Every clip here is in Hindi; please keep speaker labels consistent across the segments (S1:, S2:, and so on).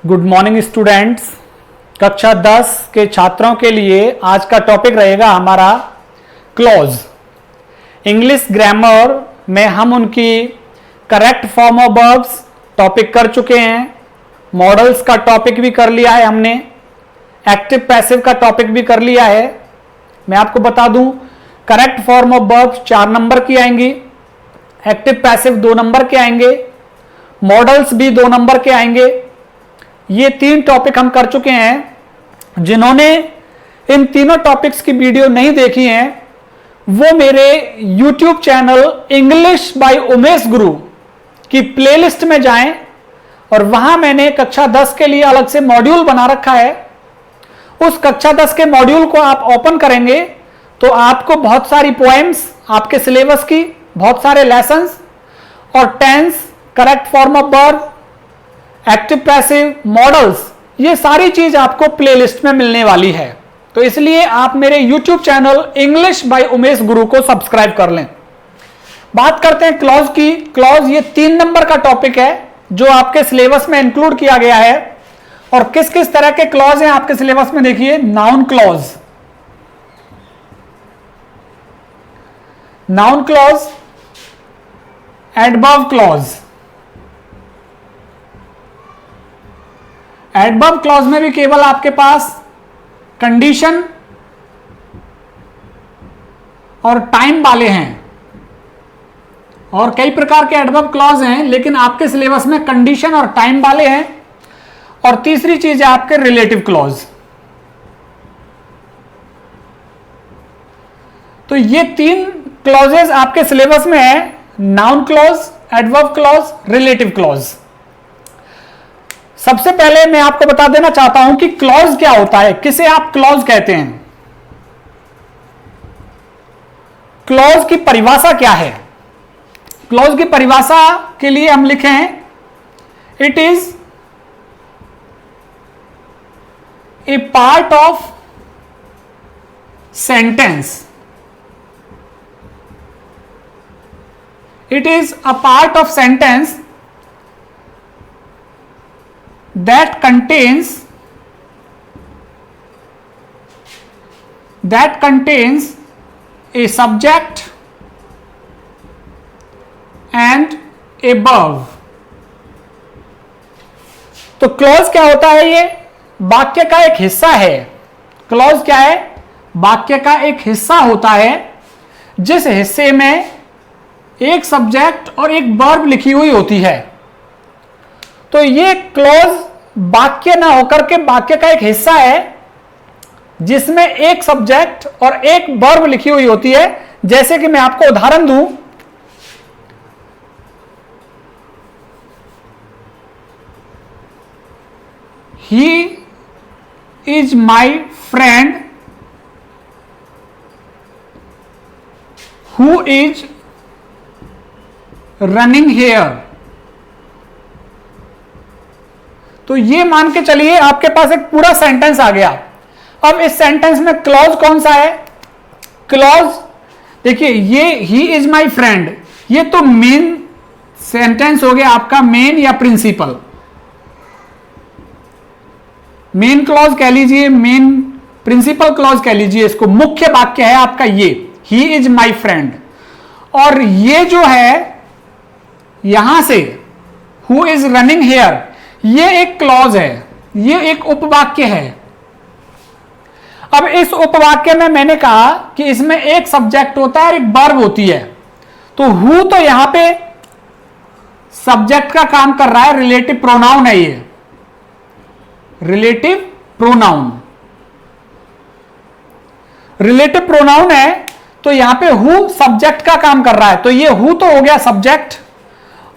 S1: Good morning students. कक्षा 10 के छात्रों के लिए आज का टॉपिक रहेगा हमारा क्लॉज। इंग्लिश ग्रामर में हम उनकी correct form of verbs topic कर चुके हैं। मॉडल्स का टॉपिक भी कर लिया है हमने। एक्टिव पैसिव का टॉपिक भी कर लिया है। मैं आपको बता दूं, correct form of verbs 4 number की आएंगी, एक्टिव पैसिव 2 नंबर के आएंगे, मॉडल्स भी 2 नंबर के आएंगे। ये 3 टॉपिक हम कर चुके हैं। जिन्होंने इन तीनों टॉपिक्स की वीडियो नहीं देखी है वो मेरे YouTube channel English by Umesh गुरु की प्लेलिस्ट में जाएं और वहां मैंने कक्षा 10 के लिए अलग से मॉड्यूल बना रखा है। उस कक्षा 10 के मॉड्यूल को आप ओपन करेंगे तो आपको बहुत सारी पोएम्स आपके सिलेबस की, बहुत सारे लेसन्स और tense, correct form of verb, active passive, modals, ये सारी चीज आपको प्लेलिस्ट में मिलने वाली है। तो इसलिए आप मेरे YouTube channel English by Umesh गुरु को सब्सक्राइब कर लें। बात करते हैं क्लॉज की। क्लॉज ये 3 नंबर का टॉपिक है जो आपके सिलेबस में इंक्लूड किया गया है। और किस किस तरह के क्लॉज हैं आपके सिलेबस में देखिए। Noun clause, noun clause, adverb clause. Adverb clause में भी केवल आपके पास कंडीशन और टाइम वाले हैं। और कई प्रकार के एडवर्ब क्लॉज हैं लेकिन आपके सिलेबस में कंडीशन और टाइम वाले हैं। और तीसरी चीज है आपके रिलेटिव क्लॉज। तो ये 3 क्लॉजेस आपके सिलेबस में है, noun clause, adverb clause, relative clause. सबसे पहले मैं आपको बता देना चाहता हूं कि क्लॉज क्या होता है, किसे आप क्लॉज कहते हैं। क्लॉज की परिभाषा क्या है? क्लॉज की परिभाषा के लिए हम लिखें, it is A part of sentence. It is a part of sentence that contains a subject and a verb। तो क्लॉज क्या होता है? ये वाक्य का एक हिस्सा है। क्लॉज क्या है? वाक्य का एक हिस्सा होता है जिस हिस्से में एक सब्जेक्ट और एक वर्ब लिखी हुई होती है। तो ये क्लॉज वाक्य ना होकर के वाक्य का एक हिस्सा है जिसमें एक सब्जेक्ट और एक वर्ब लिखी हुई होती है। जैसे कि मैं आपको उदाहरण दूं, he is my friend who is running here. तो ये मान के चलिए आपके पास एक पूरा सेंटेंस आ गया। अब इस सेंटेंस में क्लॉज कौन सा है? क्लॉज देखिए, ये ही इज माई फ्रेंड, ये तो मेन सेंटेंस हो गया आपका, मेन या प्रिंसिपल। मेन क्लॉज कह लीजिए, मेन प्रिंसिपल क्लॉज कह लीजिए इसको। मुख्य वाक्य है आपका ये, ही इज माई फ्रेंड। और ये जो है यहां से हु इज रनिंग हेयर, ये एक क्लॉज है, ये एक उपवाक्य है। अब इस उपवाक्य में मैंने कहा कि इसमें एक सब्जेक्ट होता है और एक वर्ब होती है। तो हु तो यहां पे सब्जेक्ट का काम कर रहा है, रिलेटिव प्रोनाउन है ये, रिलेटिव प्रोनाउन। रिलेटिव प्रोनाउन है तो यहां पे हु सब्जेक्ट का काम कर रहा है। तो ये हु तो हो गया सब्जेक्ट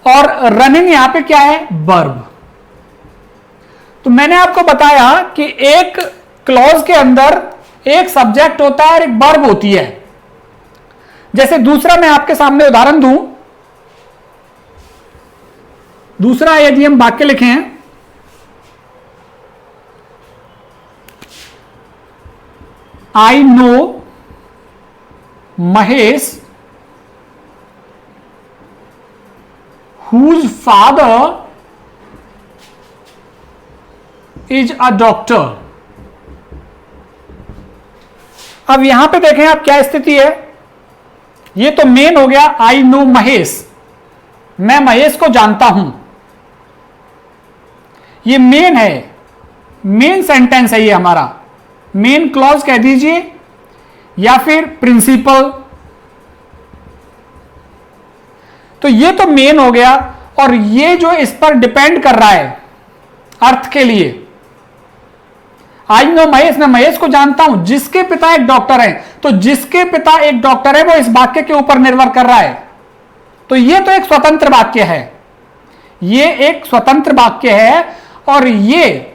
S1: और रनिंग यहां पे क्या है? वर्ब। तो मैंने आपको बताया कि एक क्लॉज के अंदर एक सब्जेक्ट होता है और एक वर्ब होती है। जैसे दूसरा मैं आपके सामने उदाहरण दूं, दूसरा यदि हम वाक्य लिखें, आई know Mahesh whose father is a doctor. अब यहां पे देखें आप क्या स्थिति है। ये तो मेन हो गया, आई नो महेश, मैं महेश को जानता हूं। ये मेन है, मेन सेंटेंस है ये हमारा, मेन क्लॉज कह दीजिए या फिर प्रिंसिपल। तो ये तो मेन हो गया, और ये जो इस पर डिपेंड कर रहा है अर्थ के लिए, आई नो महेश, मैं महेश को जानता हूं जिसके पिता एक डॉक्टर हैं। तो जिसके पिता एक डॉक्टर है वो इस वाक्य के ऊपर निर्भर कर रहा है। तो ये तो एक स्वतंत्र वाक्य है, ये एक स्वतंत्र वाक्य है, और ये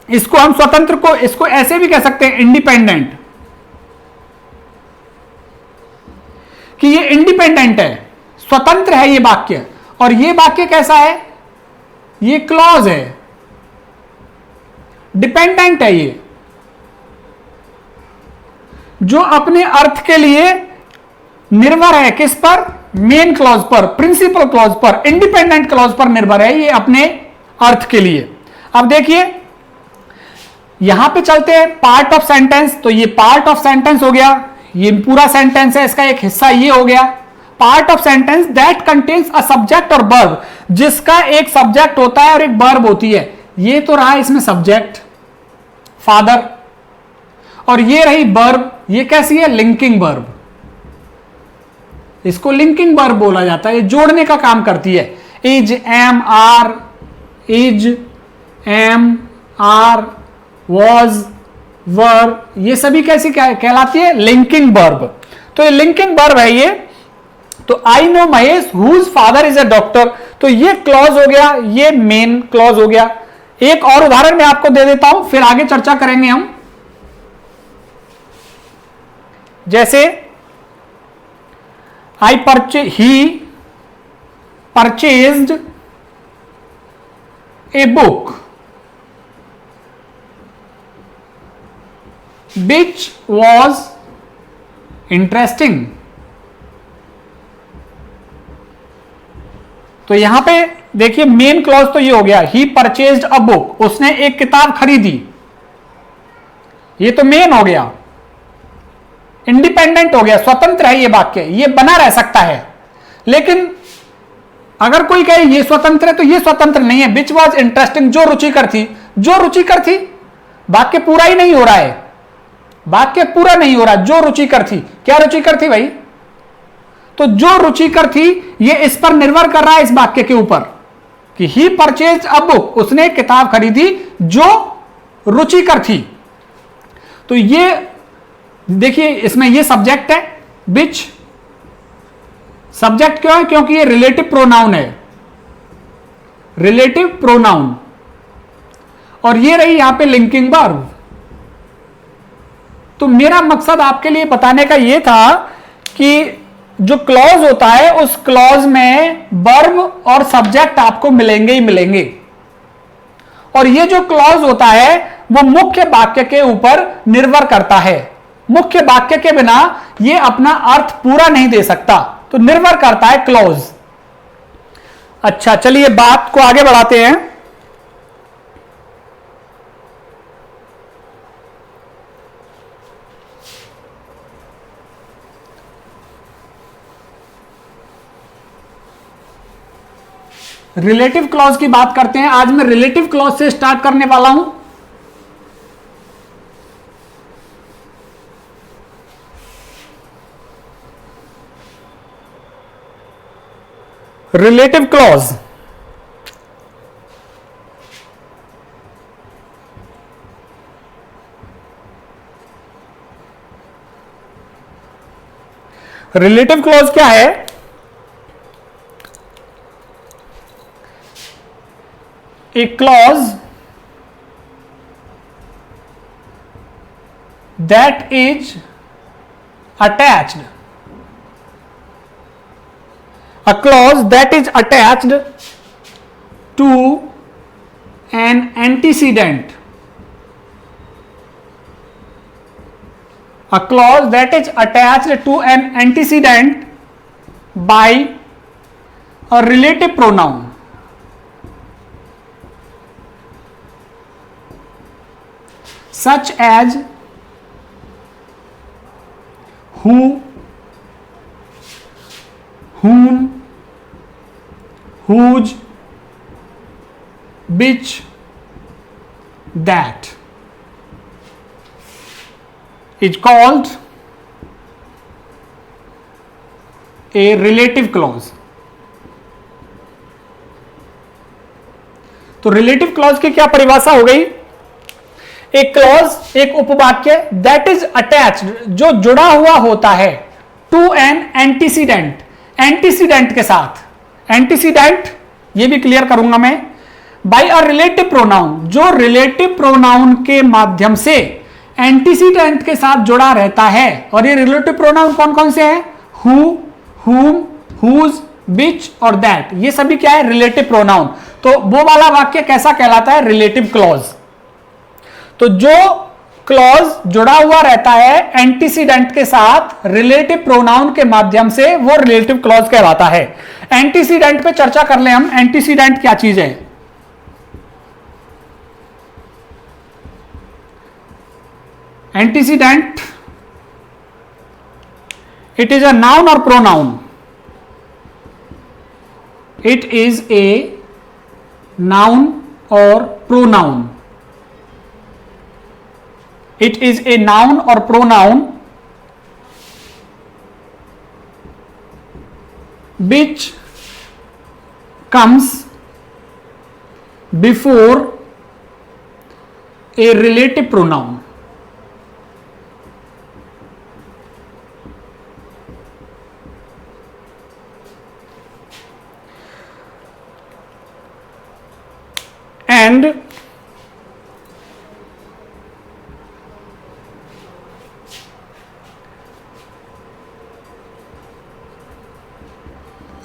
S1: इसको हम स्वतंत्र को, इसको ऐसे भी कह सकते हैं इंडिपेंडेंट, कि ये इंडिपेंडेंट है, स्वतंत्र है ये वाक्य। और ये वाक्य कैसा है, ये क्लॉज है, डिपेंडेंट है ये, जो अपने अर्थ के लिए निर्भर है किस पर, मेन क्लॉज पर, प्रिंसिपल क्लॉज पर, इंडिपेंडेंट क्लॉज पर निर्भर है ये अपने अर्थ के लिए। अब देखिए यहां पे चलते हैं पार्ट ऑफ सेंटेंस। तो ये पार्ट ऑफ सेंटेंस हो गया, ये पूरा सेंटेंस है, इसका एक हिस्सा ये हो गया। Part of sentence that contains a subject और वर्ब, जिसका एक सब्जेक्ट होता है और एक वर्ब होती है। ये तो रहा इसमें सब्जेक्ट फादर, और ये रही वर्ब, ये कैसी है, लिंकिंग वर्ब। इसको लिंकिंग वर्ब बोला जाता है, ये जोड़ने का काम करती है। Is, am, are, is, am, are, was, were, ये सभी कैसी कहलाती है, लिंकिंग वर्ब। तो ये लिंकिंग वर्ब है ये। तो I know Mahesh whose father is a doctor, तो ये क्लॉज हो गया, ये मेन क्लॉज हो गया। एक और उदाहरण मैं आपको दे देता हूं, फिर आगे चर्चा करेंगे हम। जैसे ही purchased a book which was interesting। तो यहां पे देखिए मेन क्लॉज तो ये हो गया, ही परचेज्ड अ बुक, उसने एक किताब खरीदी, ये तो मेन हो गया, इंडिपेंडेंट हो गया, स्वतंत्र है ये वाक्य, ये बना रह सकता है। लेकिन अगर कोई कहे ये स्वतंत्र है, तो ये स्वतंत्र नहीं है। विच वॉज इंटरेस्टिंग, जो रुचिकर थी, जो रुचिकर थी, वाक्य पूरा ही नहीं हो रहा है, वाक्य पूरा नहीं हो रहा, जो रुचिकर थी। क्या रुचिकर थी भाई, तो जो रुचिकर थी ये इस पर निर्भर कर रहा है, इस वाक्य के ऊपर, कि ही परचेज्ड अ बुक, उसने किताब खरीदी जो रुचिकर थी। तो ये देखिए इसमें ये सब्जेक्ट है, विच। सब्जेक्ट क्यों है, क्योंकि ये रिलेटिव प्रोनाउन है, रिलेटिव प्रोनाउन। और ये रही यहां पे लिंकिंग वर्ब। तो मेरा मकसद आपके लिए बताने का यह था कि जो क्लॉज होता है उस क्लॉज में वर्ब और सब्जेक्ट आपको मिलेंगे ही मिलेंगे, और ये जो क्लॉज होता है वो मुख्य वाक्य के ऊपर निर्भर करता है। मुख्य वाक्य के बिना ये अपना अर्थ पूरा नहीं दे सकता, तो निर्भर करता है क्लॉज। अच्छा चलिए बात को आगे बढ़ाते हैं। रिलेटिव क्लॉज की बात करते हैं। आज मैं रिलेटिव क्लॉज से स्टार्ट करने वाला हूं। रिलेटिव क्लॉज, रिलेटिव क्लॉज क्या है, a clause that is attached, a clause that is attached to an antecedent, a clause that is attached to an antecedent by a relative pronoun। Such as who, whom, whose, which, that is called a relative clause. तो रिलेटिव क्लॉज की क्या परिभाषा हो गई? एक क्लॉज, एक उपवाक्य दैट इज अटैच्ड, जो जुड़ा हुआ होता है टू एन एंटीसीडेंट, एंटीसीडेंट के साथ, एंटीसीडेंट ये भी क्लियर करूंगा मैं, बाय अ रिलेटिव प्रोनाउन, जो रिलेटिव प्रोनाउन के माध्यम से एंटीसीडेंट के साथ जुड़ा रहता है। और ये रिलेटिव प्रोनाउन कौन कौन से हैं? हु, whom, whose, which और that, ये सभी क्या है? Relative pronoun. तो वो वाला वाक्य कैसा कहलाता है? Relative clause. तो जो क्लॉज जुड़ा हुआ रहता है एंटीसीडेंट के साथ रिलेटिव प्रोनाउन के माध्यम से, वो रिलेटिव क्लॉज कहलाता है। एंटीसीडेंट पे चर्चा कर ले हम, एंटीसीडेंट क्या चीज है? Antecedent, it is a noun और pronoun. It is a noun और pronoun. It is a noun or pronoun which comes before a relative pronoun. And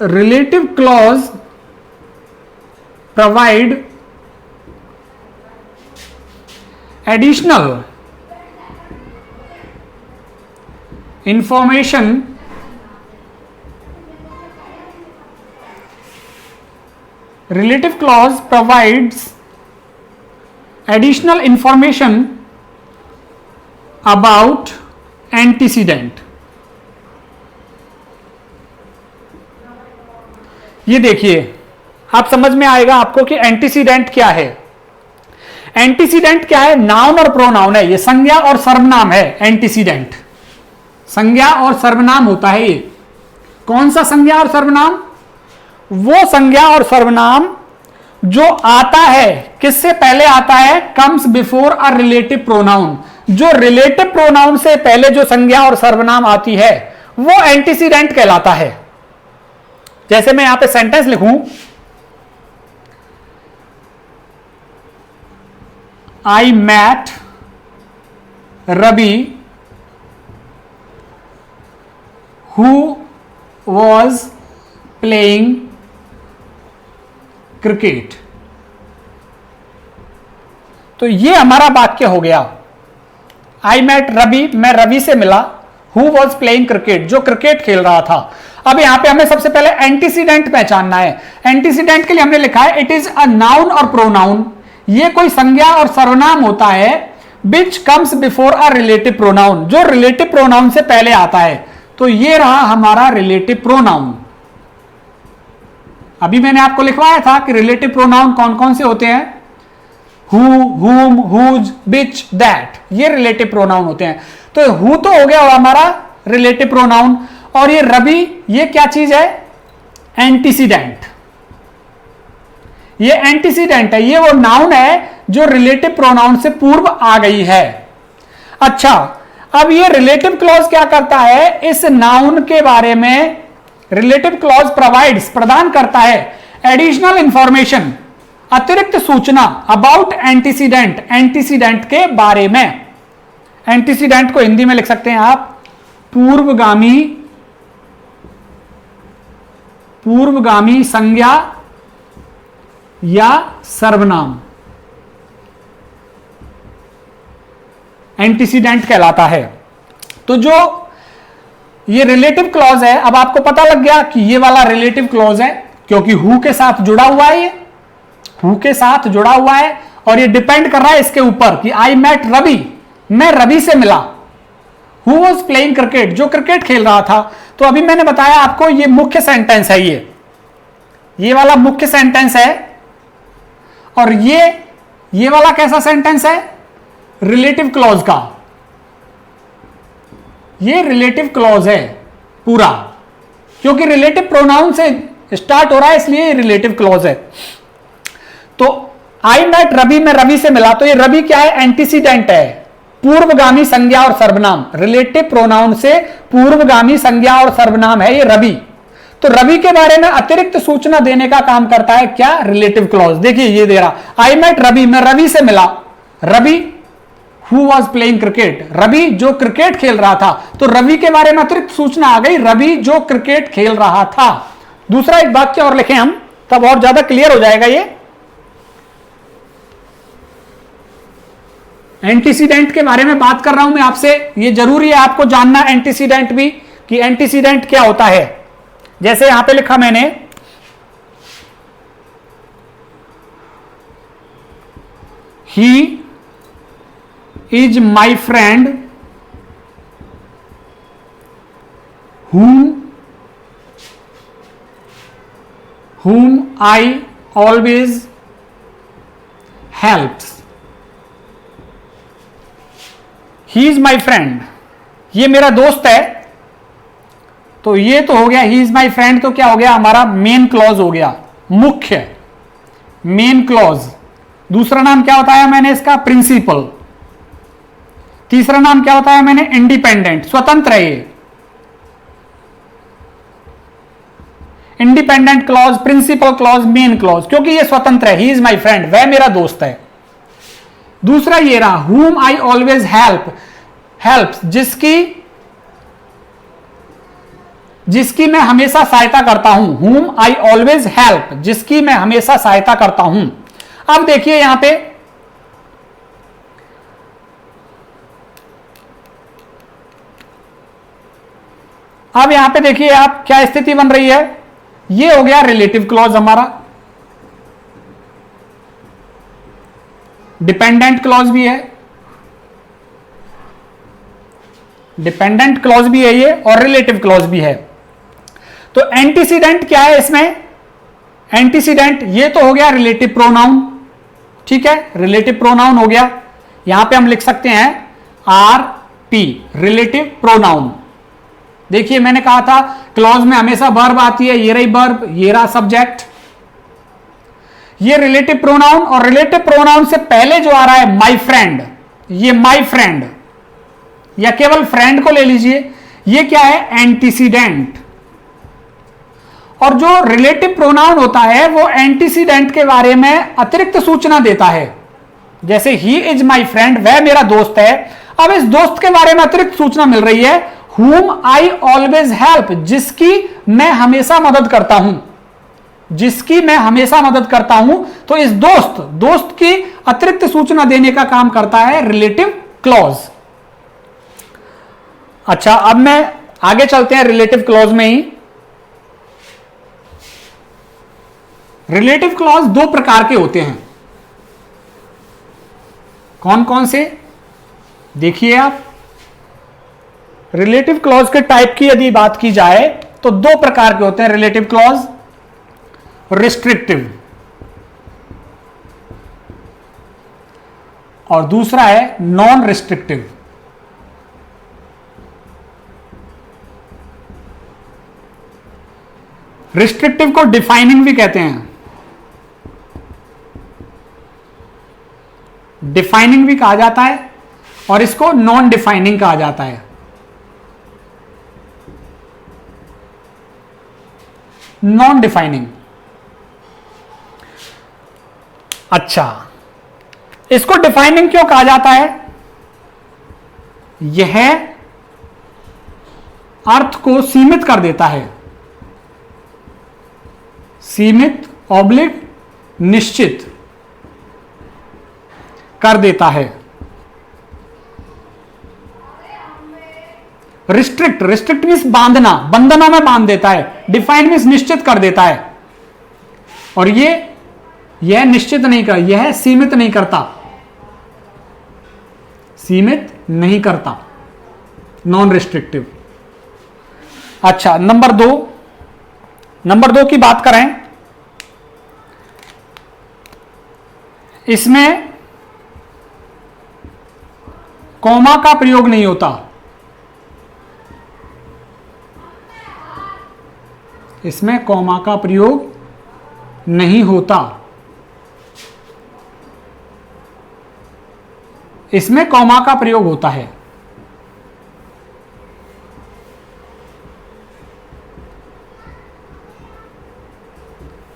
S1: relative clause provide additional information relative clause provides additional information about antecedent। ये देखिए, आप समझ में आएगा आपको कि एंटीसीडेंट क्या है। एंटीसीडेंट क्या है? नाउन और प्रोनाउन है, ये संज्ञा और सर्वनाम है। एंटीसीडेंट संज्ञा और सर्वनाम होता है। ये कौन सा संज्ञा और सर्वनाम? वो संज्ञा और सर्वनाम जो आता है, किससे पहले आता है? Comes before a relative pronoun. जो रिलेटिव प्रोनाउन से पहले जो संज्ञा और सर्वनाम आती है वो एंटीसीडेंट कहलाता है। जैसे मैं यहां पे सेंटेंस लिखूं, I met Ravi who was playing cricket. तो ये हमारा वाक्य हो गया। आई मैट रवि, मैं रवि से मिला। हु वॉज प्लेइंग क्रिकेट, जो क्रिकेट खेल रहा था। अब यहां पे हमें सबसे पहले एंटीसीडेंट पहचानना है। एंटीसीडेंट के लिए हमने लिखा है इट इज अ नाउन और प्रोनाउन। ये कोई संज्ञा और सर्वनाम होता है which comes before a relative pronoun, जो रिलेटिव प्रोनाउन से पहले आता है। तो ये रहा हमारा रिलेटिव प्रोनाउन। अभी मैंने आपको लिखवाया था कि रिलेटिव प्रोनाउन कौन कौन से होते हैं? Who, whom, whose, which, that, ये रिलेटिव प्रोनाउन होते हैं। तो हु तो हो गया हमारा रिलेटिव प्रोनाउन, और ये रवि ये क्या चीज है? एंटीसीडेंट। ये एंटीसीडेंट है, ये वो नाउन है जो रिलेटिव प्रोनाउन से पूर्व आ गई है। अच्छा, अब ये रिलेटिव क्लॉज क्या करता है? इस नाउन के बारे में रिलेटिव क्लॉज प्रोवाइड्स, प्रदान करता है एडिशनल इंफॉर्मेशन, अतिरिक्त सूचना अबाउट एंटीसीडेंट, एंटीसीडेंट के बारे में। एंटीसीडेंट को हिंदी में लिख सकते हैं आप पूर्वगामी, पूर्वगामी संज्ञा या सर्वनाम, एंटीसीडेंट कहलाता है। तो जो ये रिलेटिव क्लॉज है, अब आपको पता लग गया कि ये वाला रिलेटिव क्लॉज है क्योंकि हु के साथ जुड़ा हुआ है, ये हु के साथ जुड़ा हुआ है और ये डिपेंड कर रहा है इसके ऊपर कि आई मेट रवि, मैं रवि से मिला। हु वॉज प्लेइंग क्रिकेट, जो क्रिकेट खेल रहा था। तो अभी मैंने बताया आपको ये मुख्य सेंटेंस है, ये वाला मुख्य सेंटेंस है। और ये वाला कैसा सेंटेंस है, रिलेटिव क्लॉज का। ये रिलेटिव क्लॉज है पूरा, क्योंकि रिलेटिव प्रोनाउन से स्टार्ट हो रहा है, इसलिए ये रिलेटिव क्लॉज है। तो आई मेट रवि, में रवि से मिला, तो ये रवि क्या है, एंटीसीडेंट है, पूर्वगामी संज्ञा और सर्वनाम। रिलेटिव प्रोनाउन से पूर्वगामी संज्ञा और सर्वनाम है ये रवि। तो रवि के बारे में अतिरिक्त सूचना देने का काम करता है क्या, रिलेटिव क्लॉज। देखिए ये दे रहा, आई मेट रवि, मैं रवि से मिला। Ravi who was playing cricket, Ravi जो क्रिकेट खेल रहा था। तो रवि के बारे में अतिरिक्त सूचना आ गई, रवि जो क्रिकेट खेल रहा था। दूसरा एक वाक्य और लिखें हम, तब और ज्यादा क्लियर हो जाएगा ये। एंटीसीडेंट के बारे में बात कर रहा हूं मैं आपसे, ये जरूरी है आपको जानना एंटीसीडेंट भी, कि एंटीसीडेंट क्या होता है। जैसे यहां पे लिखा मैंने, ही is my friend whom I always helps. He is my friend, ये मेरा दोस्त है। तो ये तो हो गया ही इज माई फ्रेंड, तो क्या हो गया हमारा मेन क्लॉज हो गया, मुख्य मेन क्लॉज। दूसरा नाम क्या बताया मैंने इसका, प्रिंसिपल। तीसरा नाम क्या बताया मैंने, इंडिपेंडेंट, स्वतंत्र है ये। Independent clause, principal clause, main clause, क्योंकि ये स्वतंत्र है। ही इज माई फ्रेंड, वह मेरा दोस्त है। दूसरा ये रहा, whom I always help, जिसकी मैं हमेशा सहायता करता हूं। whom I always help, जिसकी मैं हमेशा सहायता करता हूं। अब देखिए यहां पे, अब यहां पे देखिए आप क्या स्थिति बन रही है, ये हो गया रिलेटिव क्लॉज हमारा। डिपेंडेंट क्लॉज भी है, डिपेंडेंट क्लॉज भी है ये, और रिलेटिव क्लॉज भी है। तो एंटीसीडेंट क्या है इसमें, एंटीसीडेंट ये तो हो गया रिलेटिव प्रोनाउन, ठीक है, रिलेटिव प्रोनाउन हो गया। यहां पे हम लिख सकते हैं आर पी, रिलेटिव प्रोनाउन। देखिए मैंने कहा था क्लॉज में हमेशा वर्ब आती है, ये रही वर्ब, ये रहा सब्जेक्ट। ये रिलेटिव प्रोनाउन, और रिलेटिव प्रोनाउन से पहले जो आ रहा है माई फ्रेंड, ये माई फ्रेंड, या केवल फ्रेंड को ले लीजिए, ये क्या है, एंटीसीडेंट। और जो रिलेटिव प्रोनाउन होता है वो एंटीसीडेंट के बारे में अतिरिक्त सूचना देता है। जैसे ही इज माई फ्रेंड, वह मेरा दोस्त है। अब इस दोस्त के बारे में अतिरिक्त सूचना मिल रही है, whom I always help, जिसकी मैं हमेशा मदद करता हूं, जिसकी मैं हमेशा मदद करता हूं। तो इस दोस्त की अतिरिक्त सूचना देने का काम करता है रिलेटिव क्लॉज। अच्छा, अब मैं आगे चलते हैं रिलेटिव क्लॉज में ही। रिलेटिव क्लॉज दो प्रकार के होते हैं, कौन कौन से, देखिए आप। रिलेटिव क्लॉज के टाइप की यदि बात की जाए तो दो प्रकार के होते हैं रिलेटिव क्लॉज, रिस्ट्रिक्टिव और दूसरा है नॉन रिस्ट्रिक्टिव। रिस्ट्रिक्टिव को डिफाइनिंग भी कहते हैं, डिफाइनिंग भी कहा जाता है, और इसको नॉन डिफाइनिंग कहा जाता है। नॉन डिफाइनिंग, अच्छा, इसको डिफाइनिंग क्यों कहा जाता है, यह अर्थ को सीमित कर देता है, सीमित ऑब्लिक निश्चित कर देता है। रिस्ट्रिक्ट, रिस्ट्रिक्ट मीन्स बांधना, बंधनों में बांध देता है। डिफाइन मीन्स निश्चित कर देता है। और ये यह निश्चित नहीं कर, यह सीमित नहीं करता, सीमित नहीं करता, नॉन रिस्ट्रिक्टिव। अच्छा, नंबर दो की बात करें, इसमें कॉमा का प्रयोग नहीं होता, इसमें कॉमा का प्रयोग नहीं होता, इसमें कॉमा का प्रयोग होता है।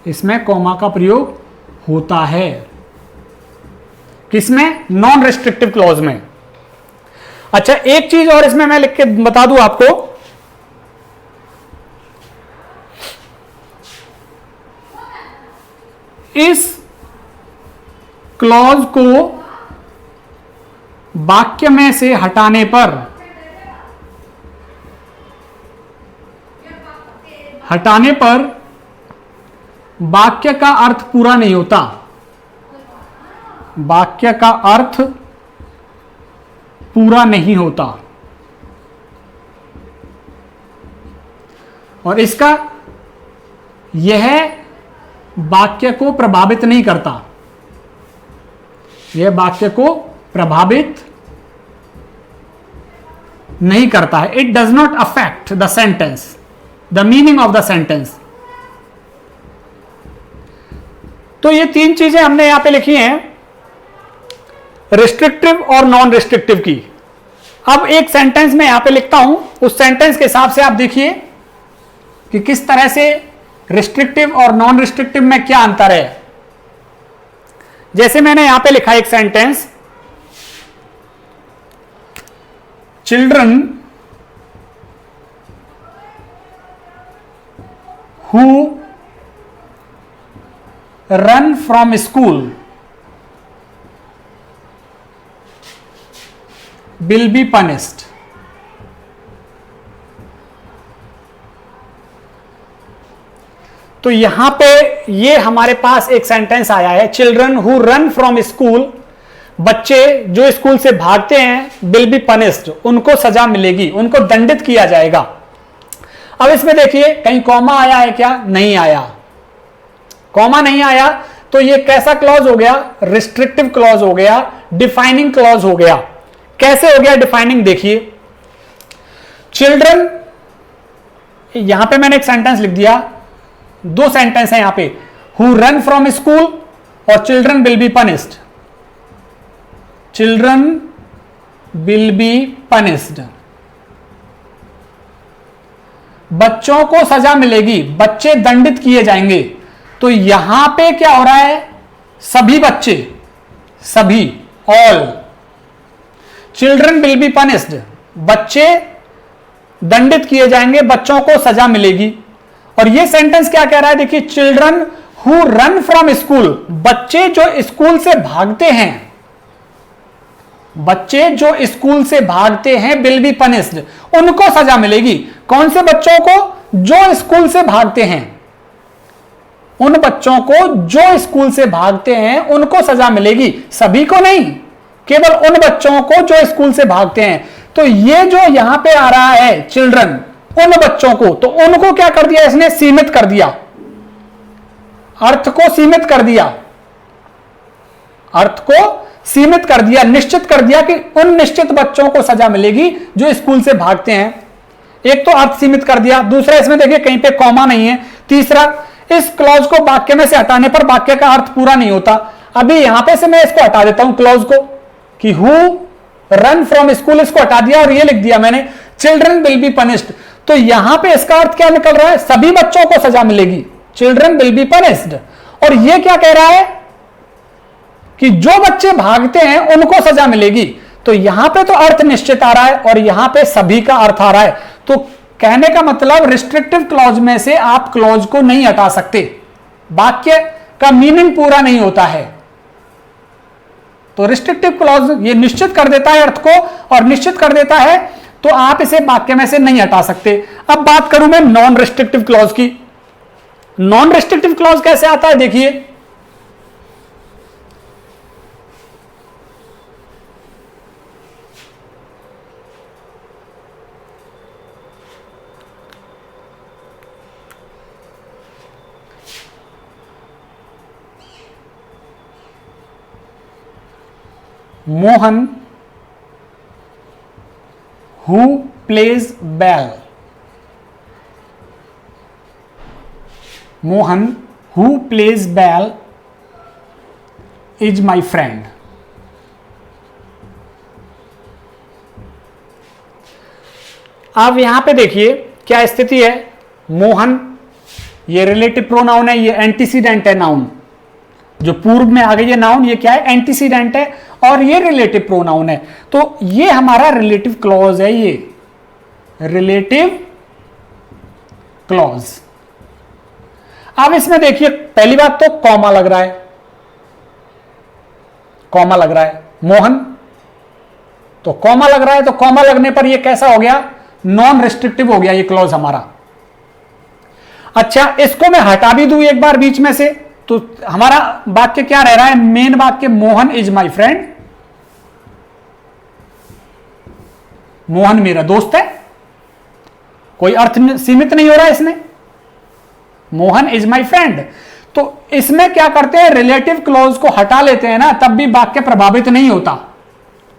S1: इसमें कॉमा का प्रयोग होता है, किसमें? नॉन रेस्ट्रिक्टिव क्लॉज में। अच्छा, एक चीज और इसमें मैं लिख के बता दूं आपको, इस क्लॉज को वाक्य में से हटाने पर वाक्य का अर्थ पूरा नहीं होता, वाक्य का अर्थ पूरा नहीं होता, और इसका यह वाक्य को प्रभावित नहीं करता, यह वाक्य को प्रभावित नहीं करता है। It does not affect the sentence, the meaning of the sentence. तो ये तीन चीजें हमने यहां पे लिखी हैं, रिस्ट्रिक्टिव और नॉन रिस्ट्रिक्टिव की। अब एक सेंटेंस में यहां पे लिखता हूं, उस सेंटेंस के हिसाब से आप देखिए कि किस तरह से रिस्ट्रिक्टिव और नॉन रिस्ट्रिक्टिव में क्या अंतर है। जैसे मैंने यहां पे लिखा एक sentence, children who run from school will be punished। तो यहां पे ये हमारे पास एक सेंटेंस आया है, children who run from school, बच्चे जो स्कूल से भागते हैं, विल बी पनिश्ड, उनको सजा मिलेगी, उनको दंडित किया जाएगा। अब इसमें देखिए कहीं कॉमा आया है क्या? नहीं आया, कॉमा नहीं आया, तो ये कैसा क्लॉज हो गया? रिस्ट्रिक्टिव क्लॉज हो गया, डिफाइनिंग क्लॉज हो गया। कैसे हो गया डिफाइनिंग? देखिए, चिल्ड्रन, यहां पे मैंने एक सेंटेंस लिख दिया, दो सेंटेंस है यहां पे, हु रन फ्रॉम स्कूल और children will be punished, children will be punished, बच्चों को सजा मिलेगी, बच्चे दंडित किए जाएंगे। तो यहां पे क्या हो रहा है? सभी बच्चे, सभी, all, children will be punished, बच्चे दंडित किए जाएंगे, बच्चों को सजा मिलेगी। और यह सेंटेंस क्या कह रहा है? देखिए, children who run from school, बच्चे जो स्कूल से भागते हैं, बच्चे जो स्कूल से भागते हैं, विल बी पनिश्ड, उनको सजा मिलेगी। कौन से बच्चों को? जो स्कूल से भागते हैं, उन बच्चों को जो स्कूल से भागते हैं उनको सजा मिलेगी, सभी को नहीं, केवल उन बच्चों को जो स्कूल से भागते हैं। तो ये जो यहां पे आ रहा है चिल्ड्रन, उन बच्चों को, तो उनको क्या कर दिया इसने? सीमित कर दिया, अर्थ को सीमित कर दिया, अर्थ को सीमित कर दिया, निश्चित कर दिया कि उन निश्चित बच्चों को सजा मिलेगी जो स्कूल से भागते हैं। एक तो अर्थ सीमित कर दिया, दूसरा इसमें देखिए कहीं पे कॉमा नहीं है, तीसरा इस क्लॉज को वाक्य में से हटाने पर वाक्य का अर्थ पूरा नहीं होता। अभी यहां पे से मैं इसको हटा देता हूं क्लॉज को, कि हु रन फ्रॉम स्कूल, इसको हटा दिया और ये लिख दिया मैंने, चिल्ड्रन विल बी पनिश्ड। तो यहां पे इसका अर्थ क्या निकल रहा है? सभी बच्चों को सजा मिलेगी, चिल्ड्रन विल बी पनिश्ड। और ये क्या कह रहा है? कि जो बच्चे भागते हैं उनको सजा मिलेगी। तो यहां पे तो अर्थ निश्चित आ रहा है और यहां पे सभी का अर्थ आ रहा है। तो कहने का मतलब, रिस्ट्रिक्टिव क्लॉज में से आप क्लॉज को नहीं हटा सकते, वाक्य का मीनिंग पूरा नहीं होता है। तो रिस्ट्रिक्टिव क्लॉज ये निश्चित कर देता है अर्थ को और निश्चित कर देता है, तो आप इसे वाक्य में से नहीं हटा सकते। अब बात करूं मैं नॉन रिस्ट्रिक्टिव क्लॉज की। नॉन रिस्ट्रिक्टिव क्लॉज कैसे आता है? देखिए, Mohan who plays bell, Mohan who plays bell is my friend. अब यहां पे देखिए क्या स्थिति है। मोहन ये रिलेटिव प्रोनाउन है, ये एंटीसीडेंट है नाउन, जो पूर्व में आ गई है नाउन, ये क्या है, एंटीसीडेंट है, और ये रिलेटिव प्रोनाउन है। तो ये हमारा रिलेटिव क्लॉज है, ये रिलेटिव क्लॉज। अब इसमें देखिए पहली बात तो कॉमा लग रहा है, कॉमा लग रहा है, मोहन तो कॉमा लग रहा है, तो कॉमा लगने पर ये कैसा हो गया, नॉन रिस्ट्रिक्टिव हो गया ये क्लॉज हमारा। अच्छा, इसको मैं हटा भी दूं एक बार बीच में से, तो हमारा वाक्य क्या रह रहा है, मेन वाक्य Mohan is my friend, Mohan मेरा दोस्त है, कोई अर्थ सीमित नहीं हो रहा है इसमें, मोहन इज माई फ्रेंड। तो इसमें क्या करते हैं, रिलेटिव क्लॉज को हटा लेते हैं ना, तब भी वाक्य प्रभावित नहीं होता,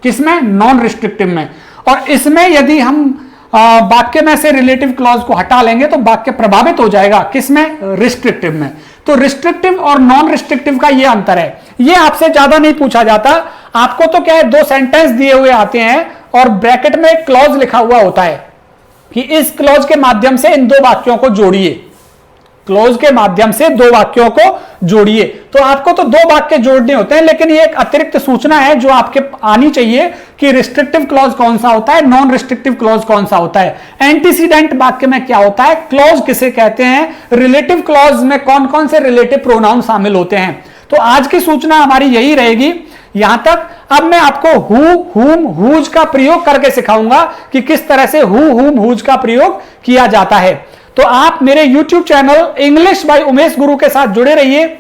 S1: किसमें, नॉन रिस्ट्रिक्टिव में। और इसमें यदि हम वाक्य में से रिलेटिव क्लॉज को हटा लेंगे तो वाक्य प्रभावित हो जाएगा, किसमें, रिस्ट्रिक्टिव में। तो रिस्ट्रिक्टिव और नॉन रिस्ट्रिक्टिव का यह अंतर है, यह आपसे ज्यादा नहीं पूछा जाता। आपको तो क्या है, दो सेंटेंस दिए हुए आते हैं और ब्रैकेट में एक क्लॉज लिखा हुआ होता है कि इस क्लॉज के माध्यम से इन दो वाक्यों को जोड़िए, क्लॉज के माध्यम से दो वाक्यों को जोड़िए। तो आपको तो दो वाक्य जोड़ने होते हैं, लेकिन ये एक अतिरिक्त सूचना है जो आपके आनी चाहिए कि रिस्ट्रिक्टिव क्लॉज कौन सा होता है, नॉन रिस्ट्रिक्टिव क्लॉज कौन सा होता है, एंटीसीडेंट वाक्य में क्या होता है, क्लॉज किसे कहते हैं, रिलेटिव क्लॉज में कौन कौन से रिलेटिव प्रोनाउन शामिल होते हैं। तो आज की सूचना हमारी यही रहेगी यहां तक। अब मैं आपको हु, हुम, हुज का प्रयोग करके सिखाऊंगा कि किस तरह से हु, हुम, हुज का प्रयोग किया जाता है। तो आप मेरे YouTube channel English by Umesh गुरु के साथ जुड़े रहिए।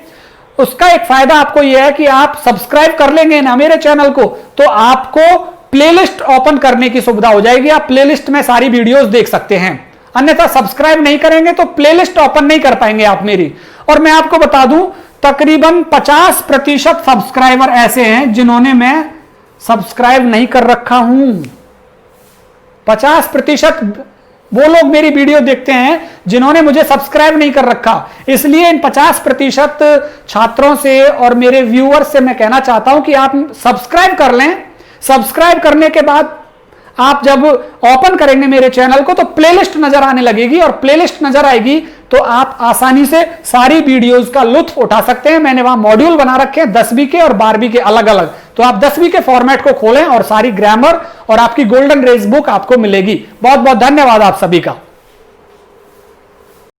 S1: उसका एक फायदा आपको यह है कि आप सब्सक्राइब कर लेंगे ना मेरे चैनल को, तो आपको प्लेलिस्ट ओपन करने की सुविधा हो जाएगी, आप प्लेलिस्ट में सारी वीडियोस देख सकते हैं। अन्यथा सब्सक्राइब नहीं करेंगे तो प्लेलिस्ट ओपन नहीं कर पाएंगे आप मेरी। और मैं आपको बता दूं, तकरीबन 50% सब्सक्राइबर ऐसे हैं जिन्होंने मैं सब्सक्राइब नहीं कर रखा हूं। 50% वो लोग मेरी वीडियो देखते हैं जिन्होंने मुझे सब्सक्राइब नहीं कर रखा। इसलिए इन 50% छात्रों से और मेरे व्यूअर्स से मैं कहना चाहता हूं कि आप सब्सक्राइब कर लें। सब्सक्राइब करने के बाद आप जब ओपन करेंगे मेरे चैनल को तो प्लेलिस्ट नजर आने लगेगी, और प्लेलिस्ट नजर आएगी तो आप आसानी से सारी वीडियोस का लुत्फ उठा सकते हैं। मैंने वहां मॉड्यूल बना रखे हैं 10वीं के और 12वीं के अलग अलग, तो आप 10वीं के फॉर्मेट को खोलें और सारी ग्रामर और आपकी गोल्डन रेस बुक आपको मिलेगी। बहुत बहुत धन्यवाद आप सभी का।